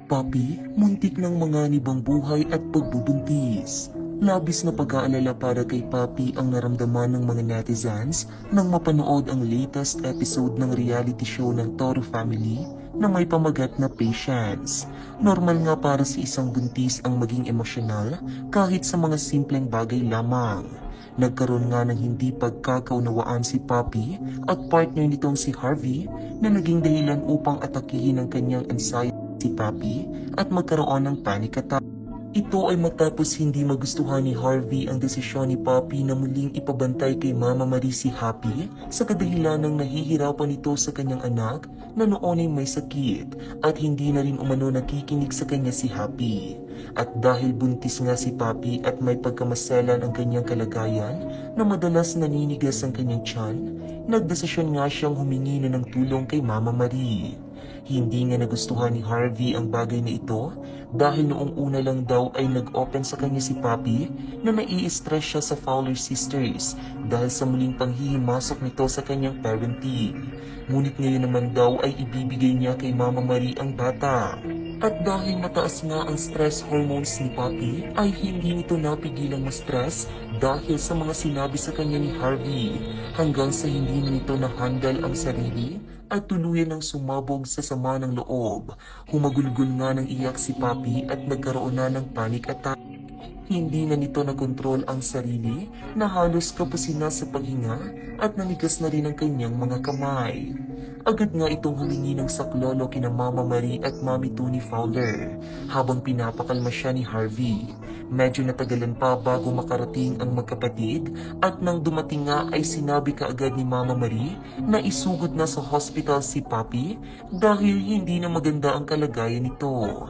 Papi, muntik ng manganib ang buhay at pagbubuntis. Labis na pag-aalala para kay Papi ang naramdaman ng mga netizens nang mapanood ang latest episode ng reality show ng Toro Family na may pamagat na Patience. Normal nga para sa isang buntis ang maging emosyonal kahit sa mga simpleng bagay lamang. Nagkaroon nga ng hindi pagkakaunawaan si Papi at partner nitong si Harvey na naging dahilan upang atakihin ang kanyang anxiety si Papi at magkaroon ng panic attack. Ito ay matapos hindi magustuhan ni Harvey ang desisyon ni Papi na muling ipabantay kay Mama Marie si Happy sa kadahilan ng nahihirapan ito sa kanyang anak na noon ay may sakit at hindi na rin umano nakikinig sa kanya si Happy. At dahil buntis nga si Papi at may pagkamaselan ang kanyang kalagayan na madalas naninigas ang kanyang tiyan, nagdesisyon nga siyang humingi na ng tulong kay Mama Marie. Hindi nga nagustuhan ni Harvey ang bagay na ito dahil noong una lang daw ay nag-open sa kanya si Papi na nai-stress siya sa Fowler Sisters dahil sa muling panghihimasok nito sa kanyang parenting. Ngunit ngayon naman daw ay ibibigay niya kay Mama Marie ang bata. At dahil mataas nga ang stress hormones ni Papi ay hindi nito napigilang ma-stress dahil sa mga sinabi sa kanya ni Harvey hanggang sa hindi na nito na-handle ang sarili at tuluyan ng sumabog sa sama ng loob. Humagulgol nga ng iyak si Papi at nagkaroon na ng panic attack. Hindi na nito nakontrol ang sarili na halos kapusin na sa paghinga at nanigas na rin ang kanyang mga kamay. Agad nga itong humingi ng saklolo kina Mama Marie at Mami Tony Fowler habang pinapakalma siya ni Harvey. Medyo natagalan pa bago makarating ang magkapatid at nang dumating nga ay sinabi kaagad ni Mama Marie na isugod na sa hospital si Papi dahil hindi na maganda ang kalagayan nito.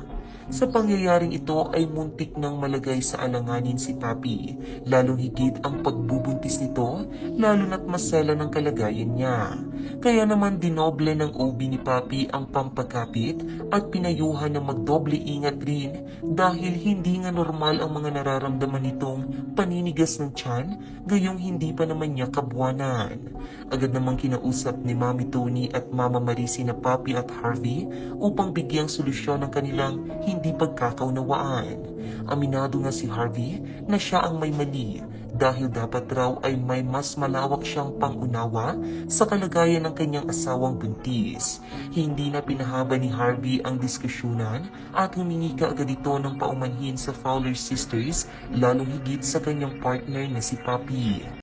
Sa pangyayaring ito ay muntik nang malagay sa alanganin si Papi, lalong higit ang pagbubuntis nito, lalo na't masela ng kalagayan niya. Kaya naman dinoble ng OB ni Papi ang pampagkapit at pinayuhan na magdoble ingat rin dahil hindi nga normal ang mga nararamdaman nitong paninigas ng tiyan, gayong hindi pa naman niya kabuwanan. Agad namang kinausap ni Mami Tony at Mama Marie sina Papi at Harvey upang bigyang solusyon ng kanilang hindi pagkakaunawaan. Aminado nga si Harvey na siya ang may mali dahil dapat raw ay may mas malawak siyang pangunawa sa kalagayan ng kanyang asawang buntis. Hindi na pinahaba ni Harvey ang diskusyonan at humingi kaagad ito ng paumanhin sa Fowler Sisters lalong higit sa kanyang partner na si Papi.